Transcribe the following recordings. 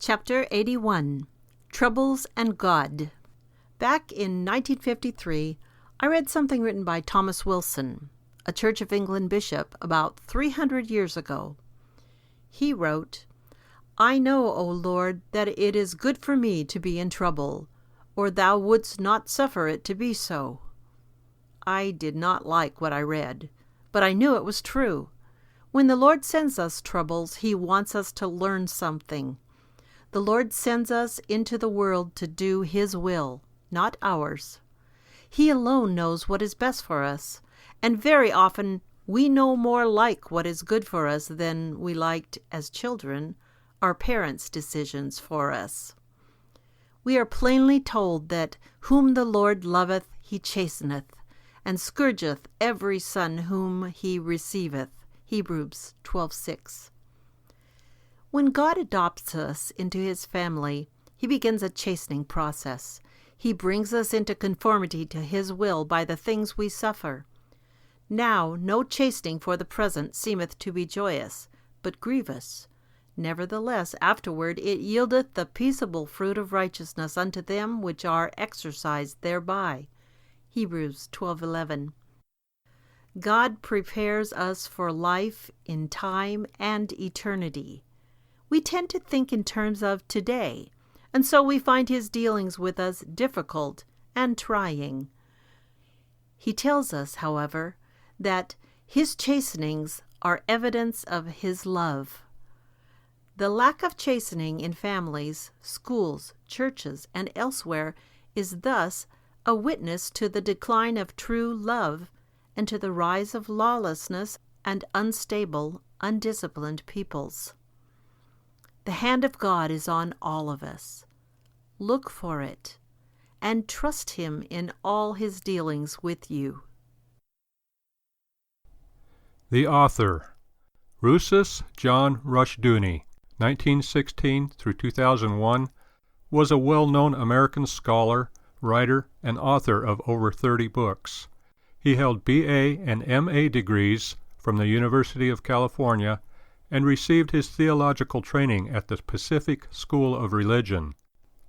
Chapter 81, Troubles and God. Back in 1953, I read something written by Thomas Wilson, a Church of England bishop, about 300 years ago. He wrote, "I know, O Lord, that it is good for me to be in trouble, or thou wouldst not suffer it to be so." I did not like what I read, but I knew it was true. When the Lord sends us troubles, He wants us to learn something. The Lord sends us into the world to do His will, not ours. He alone knows what is best for us, and very often we know more like what is good for us than we liked, as children, our parents' decisions for us. We are plainly told that whom the Lord loveth He chasteneth, and scourgeth every son whom He receiveth. Hebrews 12:6. When God adopts us into His family, He begins a chastening process. He brings us into conformity to His will by the things we suffer. Now no chastening for the present seemeth to be joyous, but grievous. Nevertheless afterward it yieldeth the peaceable fruit of righteousness unto them which are exercised thereby. Hebrews 12:11. God prepares us for life in time and eternity. We tend to think in terms of today, and so we find His dealings with us difficult and trying. He tells us, however, that His chastenings are evidence of His love. The lack of chastening in families, schools, churches, and elsewhere is thus a witness to the decline of true love and to the rise of lawlessness and unstable, undisciplined peoples. The hand of God is on all of us. Look for it, and trust Him in all His dealings with you. The author, Rousas John Rushdoony, 1916 through 2001, was a well-known American scholar, writer, and author of over 30 books. He held B.A. and M.A. degrees from the University of California and received his theological training at the Pacific School of Religion.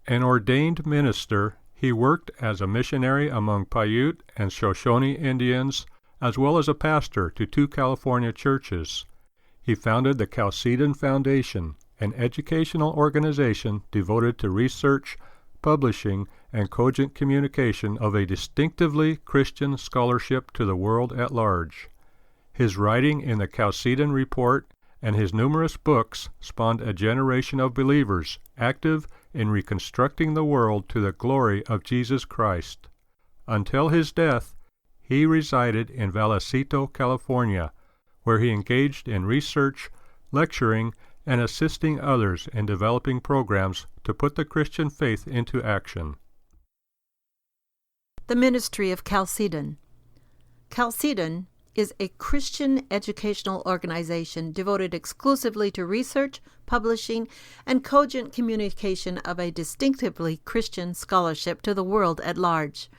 An ordained minister, he worked as a missionary among Paiute and Shoshone Indians, as well as a pastor to 2 California churches. He founded the Chalcedon Foundation, an educational organization devoted to research, publishing, and cogent communication of a distinctively Christian scholarship to the world at large. His writing in the Chalcedon Report and his numerous books spawned a generation of believers active in reconstructing the world to the glory of Jesus Christ. Until his death, he resided in Vallecito, California, where he engaged in research, lecturing, and assisting others in developing programs to put the Christian faith into action. The Ministry of Chalcedon. Chalcedon is a Christian educational organization devoted exclusively to research, publishing, and cogent communication of a distinctively Christian scholarship to the world at large.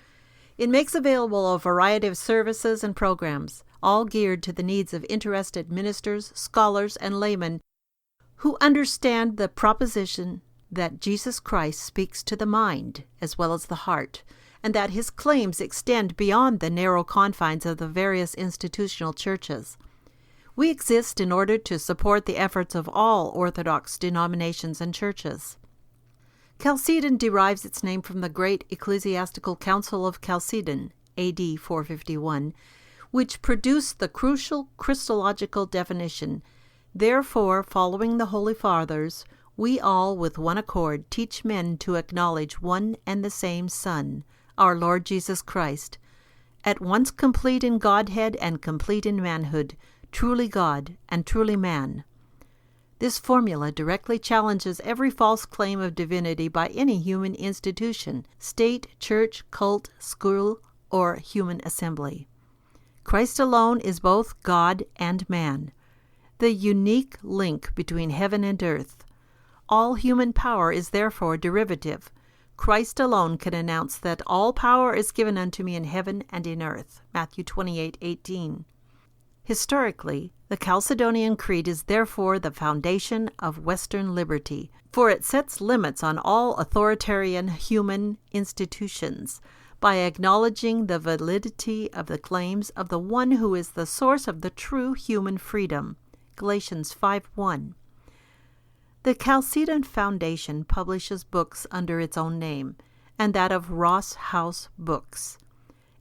It makes available a variety of services and programs, all geared to the needs of interested ministers, scholars, and laymen who understand the proposition that Jesus Christ speaks to the mind as well as the heart, and that His claims extend beyond the narrow confines of the various institutional churches. We exist in order to support the efforts of all Orthodox denominations and churches. Chalcedon derives its name from the great ecclesiastical Council of Chalcedon, A.D. 451, which produced the crucial Christological definition. Therefore, following the Holy Fathers, we all with one accord teach men to acknowledge one and the same Son, our Lord Jesus Christ, at once complete in Godhead and complete in manhood, truly God and truly man. This formula directly challenges every false claim of divinity by any human institution, state, church, cult, school, or human assembly. Christ alone is both God and man, the unique link between heaven and earth. All human power is therefore derivative. Christ alone can announce that all power is given unto me in heaven and in earth. Matthew 28:18. Historically, the Chalcedonian Creed is therefore the foundation of Western liberty, for it sets limits on all authoritarian human institutions by acknowledging the validity of the claims of the one who is the source of the true human freedom. Galatians 5:1. The Chalcedon Foundation publishes books under its own name and that of Ross House Books.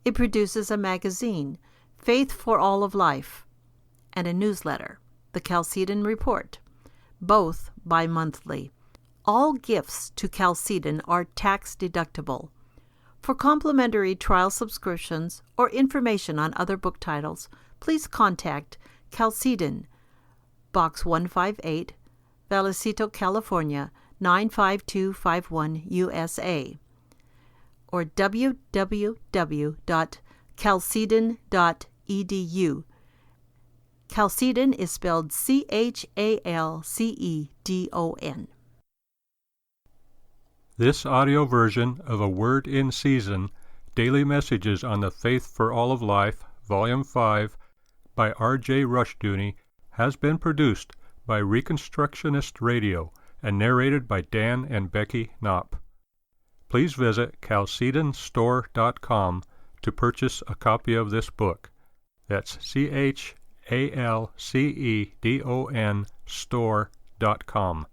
It produces a magazine, Faith for All of Life, and a newsletter, the Chalcedon Report, both bi-monthly. All gifts to Chalcedon are tax-deductible. For complimentary trial subscriptions or information on other book titles, please contact Chalcedon, Box 158, Vallecito, California, 95251 USA, or www.chalcedon.edu. Chalcedon is spelled Chalcedon. This audio version of A Word in Season, Daily Messages on the Faith for All of Life, Volume 5, by R.J. Rushdoony, has been produced by Reconstructionist Radio and narrated by Dan and Becky Knopp. Please visit chalcedonstore.com to purchase a copy of this book. That's CHALCEDON store.com.